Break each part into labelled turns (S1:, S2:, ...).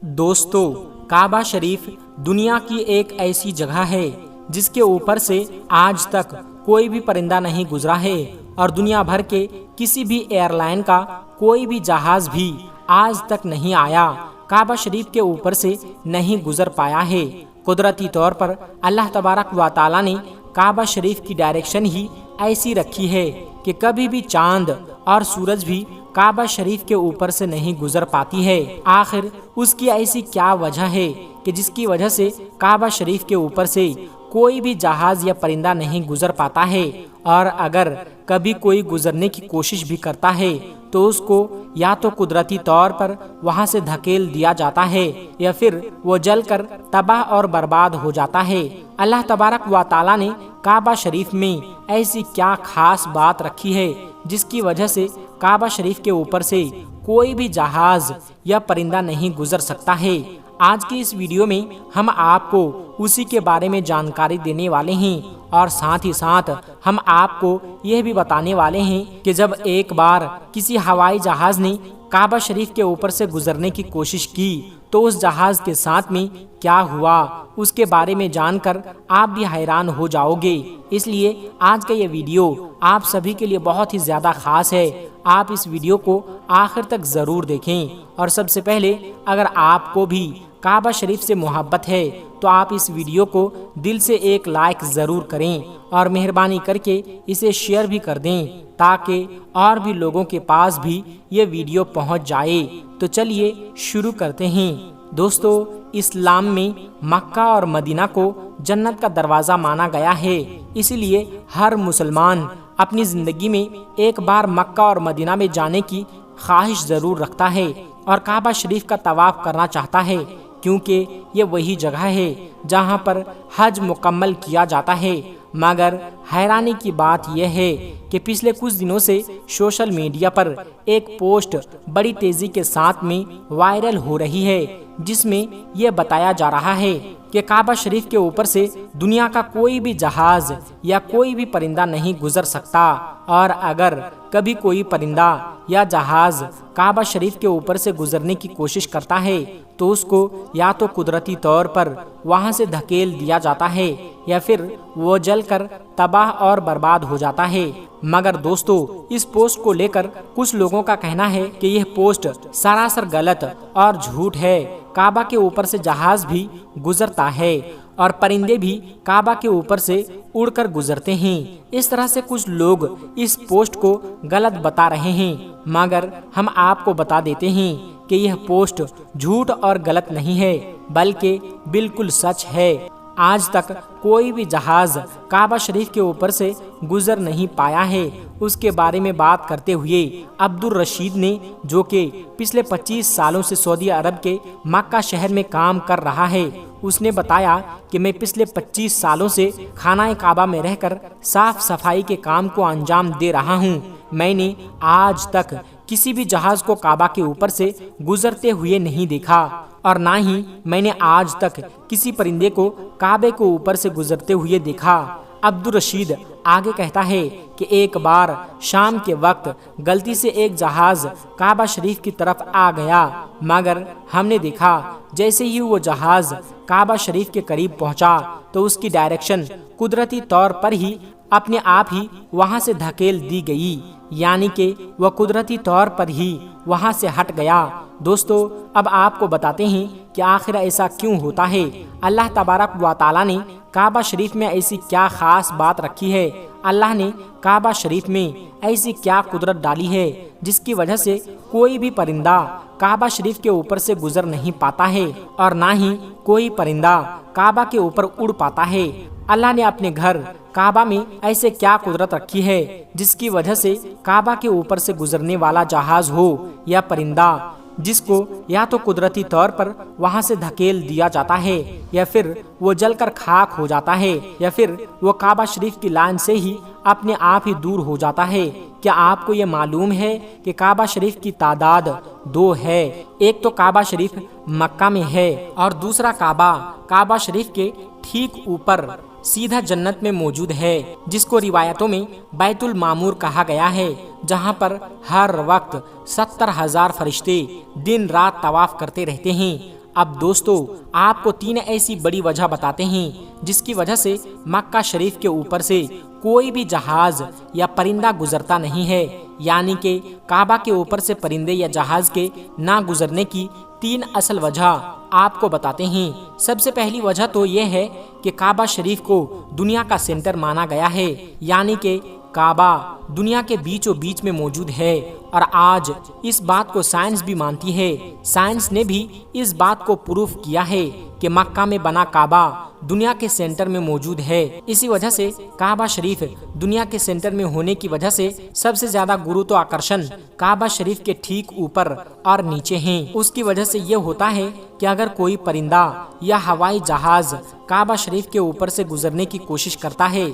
S1: دوستو، کعبہ شریف دنیا کی ایک ایسی جگہ ہے جس کے اوپر سے آج تک کوئی بھی پرندہ نہیں گزرا ہے اور دنیا بھر کے کسی بھی ایئر لائن کا کوئی بھی جہاز بھی آج تک نہیں آیا، کعبہ شریف کے اوپر سے نہیں گزر پایا ہے۔ قدرتی طور پر اللہ تبارک و تعالی نے کعبہ شریف کی ڈائریکشن ہی ایسی رکھی ہے کہ کبھی بھی چاند اور سورج بھی کعبہ شریف کے اوپر سے نہیں گزر پاتی ہے۔ آخر اس کی ایسی کیا وجہ ہے کہ جس کی وجہ سے کعبہ شریف کے اوپر سے کوئی بھی جہاز یا پرندہ نہیں گزر پاتا ہے، اور اگر کبھی کوئی گزرنے کی کوشش بھی کرتا ہے تو اس کو یا تو قدرتی طور پر وہاں سے دھکیل دیا جاتا ہے یا پھر وہ جل کر تباہ اور برباد ہو جاتا ہے۔ اللہ تبارک و تعالی نے کعبہ شریف میں ایسی کیا خاص بات رکھی ہے جس کی وجہ سے کعبہ شریف کے اوپر سے کوئی بھی جہاز یا پرندہ نہیں گزر سکتا ہے؟ آج کی اس ویڈیو میں ہم آپ کو اسی کے بارے میں جانکاری دینے والے ہیں، اور ساتھ ہی ساتھ ہم آپ کو یہ بھی بتانے والے ہیں کہ جب ایک بار کسی ہوائی جہاز نے کعبہ شریف کے اوپر سے گزرنے کی کوشش کی تو اس جہاز کے ساتھ میں کیا ہوا، اس کے بارے میں جان کر آپ بھی حیران ہو جاؤ گے۔ اس لیے آج کا یہ ویڈیو آپ سبھی کے لیے بہت ہی زیادہ خاص ہے، آپ اس ویڈیو کو آخر تک ضرور دیکھیں۔ اور سب سے پہلے اگر آپ کو بھی کعبہ شریف سے محبت ہے تو آپ اس ویڈیو کو دل سے ایک لائک ضرور کریں اور مہربانی کر کے اسے شیئر بھی کر دیں تاکہ اور بھی لوگوں کے پاس بھی یہ ویڈیو پہنچ جائے۔ تو چلیے شروع کرتے ہیں۔ دوستو، اسلام میں مکہ اور مدینہ کو جنت کا دروازہ مانا گیا ہے، اسی لیے ہر مسلمان اپنی زندگی میں ایک بار مکہ اور مدینہ میں جانے کی خواہش ضرور رکھتا ہے اور کعبہ شریف کا طواف کرنا چاہتا ہے، کیونکہ یہ وہی جگہ ہے جہاں پر حج مکمل کیا جاتا ہے۔ مگر حیرانی کی بات یہ ہے کہ پچھلے کچھ دنوں سے سوشل میڈیا پر ایک پوسٹ بڑی تیزی کے ساتھ میں وائرل ہو رہی ہے، جس میں یہ بتایا جا رہا ہے کہ کعبہ شریف کے اوپر سے دنیا کا کوئی بھی جہاز یا کوئی بھی پرندہ نہیں گزر سکتا، اور اگر کبھی کوئی پرندہ یا جہاز کعبہ شریف کے اوپر سے گزرنے کی کوشش کرتا ہے تو اس کو یا تو قدرتی طور پر وہاں سے دھکیل دیا جاتا ہے یا پھر وہ جل کر تباہ اور برباد ہو جاتا ہے۔ مگر دوستو، اس پوسٹ کو لے کر کچھ لوگوں کا کہنا ہے کہ یہ پوسٹ سراسر غلط اور جھوٹ ہے۔ کعبہ کے اوپر سے جہاز بھی گزرتا ہے اور پرندے بھی کعبہ کے اوپر سے اڑ کر گزرتے ہیں۔ اس طرح سے کچھ لوگ اس پوسٹ کو غلط بتا رہے ہیں، مگر ہم آپ کو بتا دیتے ہیں کہ یہ پوسٹ جھوٹ اور غلط نہیں ہے بلکہ بالکل سچ ہے۔ آج تک کوئی بھی جہاز کعبہ شریف کے اوپر سے گزر نہیں پایا ہے۔ اس کے بارے میں بات کرتے ہوئے عبدالرشید نے، جو کہ پچھلے 25 سالوں سے سعودی عرب کے مکہ شہر میں کام کر رہا ہے، اس نے بتایا کہ میں پچھلے 25 سالوں سے خانہ کعبہ میں رہ کر صاف صفائی کے کام کو انجام دے رہا ہوں۔ میں نے آج تک کسی بھی جہاز کو کعبہ کے اوپر سے گزرتے ہوئے نہیں دیکھا، اور نہ ہی میں نے آج تک کسی پرندے کو کعبے کے اوپر سے گزرتے ہوئے دیکھا۔ عبدالرشید آگے کہتا ہے کہ ایک بار شام کے وقت غلطی سے ایک جہاز کعبہ شریف کی طرف آ گیا، مگر ہم نے دیکھا جیسے ہی وہ جہاز کعبہ شریف کے قریب پہنچا تو اس کی ڈائریکشن قدرتی طور پر ہی اپنے آپ ہی وہاں سے دھکیل دی گئی، یعنی کہ وہ قدرتی طور پر ہی وہاں سے ہٹ گیا۔ دوستو، اب آپ کو بتاتے ہیں کہ آخر ایسا کیوں ہوتا ہے۔ اللہ تبارک و تعالی نے کعبہ شریف میں ایسی کیا خاص بات رکھی ہے، اللہ نے کعبہ شریف میں ایسی کیا قدرت ڈالی ہے جس کی وجہ سے کوئی بھی پرندہ کعبہ شریف کے اوپر سے گزر نہیں پاتا ہے اور نہ ہی کوئی پرندہ کعبہ کے اوپر اڑ پاتا ہے۔ اللہ نے اپنے گھر کعبہ میں ایسے کیا قدرت رکھی ہے جس کی وجہ سے کعبہ کے اوپر سے گزرنے والا جہاز ہو یا پرندہ، جس کو یا تو قدرتی طور پر وہاں سے دھکیل دیا جاتا ہے یا پھر وہ جل کر خاک ہو جاتا ہے یا پھر وہ کعبہ شریف کی لائن سے ہی اپنے آپ ہی دور ہو جاتا ہے۔ کیا آپ کو یہ معلوم ہے کہ کعبہ شریف کی تعداد 2 ہے؟ ایک تو کعبہ شریف مکہ میں ہے اور دوسرا کعبہ شریف کے ٹھیک اوپر سیدھا جنت میں موجود ہے، جس کو روایتوں میں بیت المعمور کہا گیا ہے، جہاں پر ہر وقت 70,000 فرشتے دن رات طواف کرتے رہتے ہیں۔ اب دوستو آپ کو 3 ایسی بڑی وجہ بتاتے ہیں جس کی وجہ سے مکہ شریف کے اوپر سے کوئی بھی جہاز یا پرندہ گزرتا نہیں ہے، یعنی کہ کعبہ کے اوپر سے پرندے یا جہاز کے نہ گزرنے کی 3 اصل وجہ آپ کو بتاتے ہیں۔ سب سے پہلی وجہ تو یہ ہے کہ کعبہ شریف کو دنیا کا سینٹر مانا گیا ہے، یعنی کہ کعبہ دنیا کے بیچوں بیچ میں موجود ہے، اور آج اس بات کو سائنس بھی مانتی ہے۔ سائنس نے بھی اس بات کو پروف کیا ہے کہ مکہ میں بنا کعبہ دنیا کے سینٹر میں موجود ہے۔ اسی وجہ سے کعبہ شریف دنیا کے سینٹر میں ہونے کی وجہ سے سب سے زیادہ گروتو آکرشن کعبہ شریف کے ٹھیک اوپر اور نیچے ہیں۔ اس کی وجہ سے یہ ہوتا ہے کہ اگر کوئی پرندہ یا ہوائی جہاز کعبہ شریف کے اوپر سے گزرنے کی کوشش کرتا ہے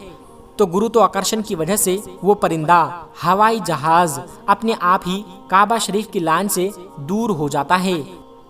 S1: تو گروتو آکرشن کی وجہ سے وہ پرندہ ہوائی جہاز اپنے آپ ہی کعبہ شریف کی لائن سے دور ہو جاتا ہے۔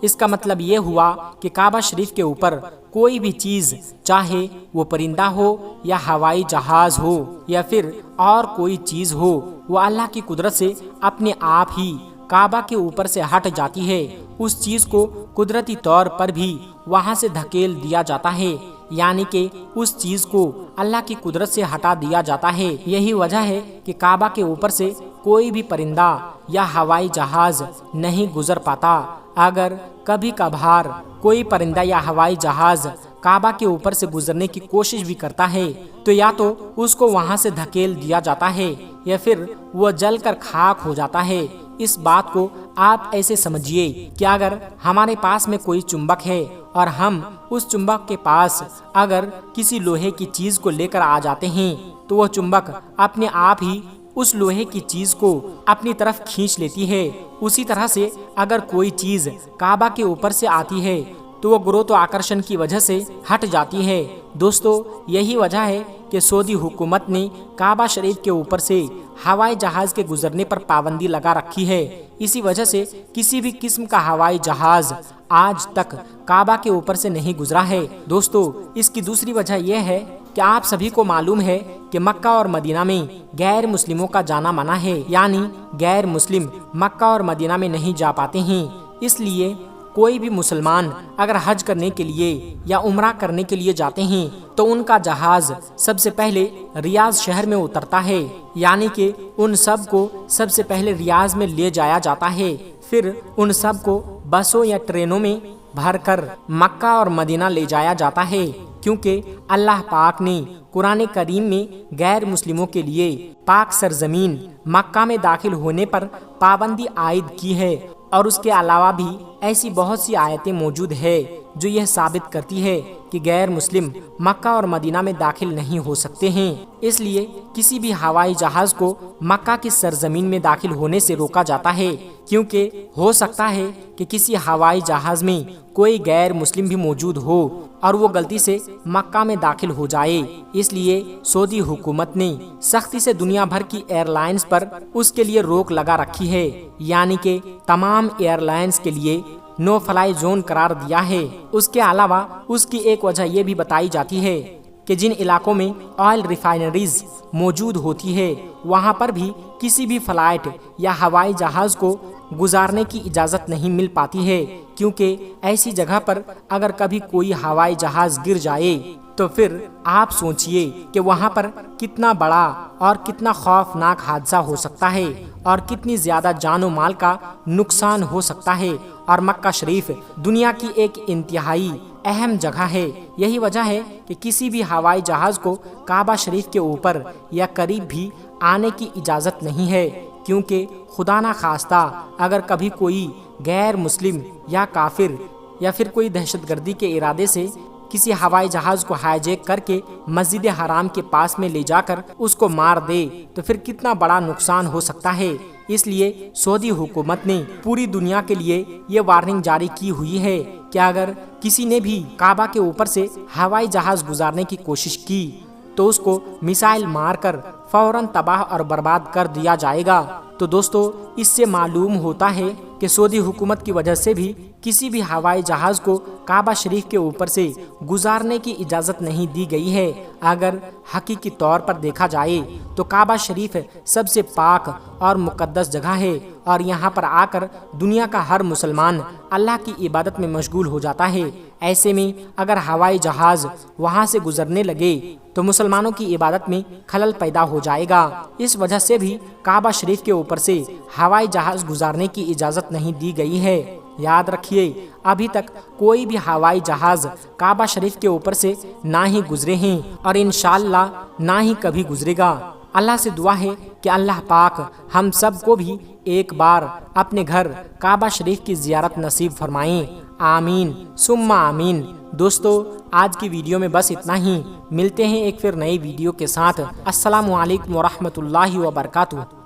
S1: اس کا مطلب یہ ہوا کہ کعبہ شریف کے اوپر کوئی بھی چیز، چاہے وہ پرندہ ہو یا ہوائی جہاز ہو یا پھر اور کوئی چیز ہو، وہ اللہ کی قدرت سے اپنے آپ ہی کعبہ کے اوپر سے ہٹ جاتی ہے۔ اس چیز کو قدرتی طور پر بھی وہاں سے دھکیل دیا جاتا ہے، یعنی کہ اس چیز کو اللہ کی قدرت سے ہٹا دیا جاتا ہے۔ یہی وجہ ہے کہ کعبہ کے اوپر سے کوئی بھی پرندہ یا ہوائی جہاز نہیں گزر پاتا۔ اگر کبھی کبھار کوئی پرندہ یا ہوائی جہاز کعبہ کے اوپر سے گزرنے کی کوشش بھی کرتا ہے تو یا تو اس کو وہاں سے دھکیل دیا جاتا ہے یا پھر وہ جل کر خاک ہو جاتا ہے۔ اس بات کو آپ ایسے سمجھیے کہ اگر ہمارے پاس میں کوئی چمبک ہے اور ہم اس چمبک کے پاس اگر کسی لوہے کی چیز کو لے کر آ جاتے ہیں تو وہ چمبک اپنے آپ ہی اس لوہے کی چیز کو اپنی طرف کھینچ لیتی ہے۔ اسی طرح سے اگر کوئی چیز کعبہ کے اوپر سے آتی ہے تو وہ گروتو آکرشن کی وجہ سے ہٹ جاتی ہے۔ دوستو یہی وجہ ہے کہ سعودی حکومت نے کعبہ شریف کے اوپر سے ہوائی جہاز کے گزرنے پر پابندی لگا رکھی ہے۔ اسی وجہ سے کسی بھی قسم کا ہوائی جہاز آج تک کعبہ کے اوپر سے نہیں گزرا ہے۔ دوستو اس کی دوسری وجہ یہ ہے کہ آپ سبھی کو معلوم ہے کہ مکہ اور مدینہ میں غیر مسلموں کا جانا منع ہے، یعنی غیر مسلم مکہ اور مدینہ میں نہیں جا پاتے ہیں۔ اس لیے کوئی بھی مسلمان اگر حج کرنے کے لیے یا عمرہ کرنے کے لیے جاتے ہیں تو ان کا جہاز سب سے پہلے ریاض شہر میں اترتا ہے، یعنی کہ ان سب کو سب سے پہلے ریاض میں لے جایا جاتا ہے، پھر ان سب کو بسوں یا ٹرینوں میں بھر کر مکہ اور مدینہ لے جایا جاتا ہے، کیونکہ اللہ پاک نے قرآن کریم میں غیر مسلموں کے لیے پاک سرزمین مکہ میں داخل ہونے پر پابندی عائد کی ہے، اور اس کے علاوہ بھی ایسی بہت سی آیتیں موجود ہے جو یہ ثابت کرتی ہے کہ غیر مسلم مکہ اور مدینہ میں داخل نہیں ہو سکتے ہیں۔ اس لیے کسی بھی ہوائی جہاز کو مکہ کی سرزمین میں داخل ہونے سے روکا جاتا ہے، کیونکہ ہو سکتا ہے کہ کسی ہوائی جہاز میں کوئی غیر مسلم بھی موجود ہو اور وہ غلطی سے مکہ میں داخل ہو جائے۔ اس لیے سعودی حکومت نے سختی سے دنیا بھر کی ایئر لائنز پر اس کے لیے روک لگا رکھی ہے، یعنی کہ تمام ایئر لائنز کے لیے نو فلائی زون قرار دیا ہے۔ اس کے علاوہ اس کی ایک وجہ یہ بھی بتائی جاتی ہے کہ جن علاقوں میں آئل ریفائنریز موجود ہوتی ہے وہاں پر بھی کسی بھی فلائٹ یا ہوائی جہاز کو گزارنے کی اجازت نہیں مل پاتی ہے، کیونکہ ایسی جگہ پر اگر کبھی کوئی ہوائی جہاز گر جائے تو پھر آپ سوچئے کہ وہاں پر کتنا بڑا اور کتنا خوفناک حادثہ ہو سکتا ہے اور کتنی زیادہ جان و مال کا نقصان ہو سکتا ہے۔ اور مکہ شریف دنیا کی ایک انتہائی اہم جگہ ہے۔ یہی وجہ ہے کہ کسی بھی ہوائی جہاز کو کعبہ شریف کے اوپر یا قریب بھی آنے کی اجازت نہیں ہے، کیونکہ خدا نہ خواستہ اگر کبھی کوئی غیر مسلم یا کافر یا پھر کوئی دہشت گردی کے ارادے سے کسی ہوائی جہاز کو ہائی جیک کر کے مسجد حرام کے پاس میں لے جا کر اس کو مار دے تو پھر کتنا بڑا نقصان ہو سکتا ہے۔ اس لیے سعودی حکومت نے پوری دنیا کے لیے یہ وارننگ جاری کی ہوئی ہے کہ اگر کسی نے بھی کعبہ کے اوپر سے ہوائی جہاز گزارنے کی کوشش کی تو اس کو میسائل مار کر فوراً تباہ اور برباد کر دیا جائے گا۔ تو دوستو اس سے معلوم ہوتا ہے کہ سعودی حکومت کی وجہ سے بھی کسی بھی ہوائی جہاز کو کعبہ شریف کے اوپر سے گزارنے کی اجازت نہیں دی گئی ہے۔ اگر حقیقی طور پر دیکھا جائے تو کعبہ شریف سب سے پاک اور مقدس جگہ ہے، اور یہاں پر آ کر دنیا کا ہر مسلمان اللہ کی عبادت میں مشغول ہو جاتا ہے۔ ایسے میں اگر ہوائی جہاز وہاں سے گزرنے لگے تو مسلمانوں کی عبادت میں خلل پیدا ہو جائے گا۔ اس وجہ سے بھی کعبہ شریف کے اوپر سے ہوائی جہاز گزارنے کی اجازت نہیں دی گئی ہے۔ یاد رکھیے، ابھی تک کوئی بھی ہوائی جہاز کعبہ شریف کے اوپر سے نہ ہی گزرے ہیں اور انشاءاللہ نہ ہی کبھی گزرے گا۔ اللہ سے دعا ہے کہ اللہ پاک ہم سب کو بھی ایک بار اپنے گھر کعبہ شریف کی زیارت نصیب فرمائیں۔ آمین ثم آمین۔ دوستو، آج کی ویڈیو میں بس اتنا ہی۔ ملتے ہیں ایک پھر نئی ویڈیو کے ساتھ۔ السلام علیکم ورحمۃ اللہ وبرکاتہ۔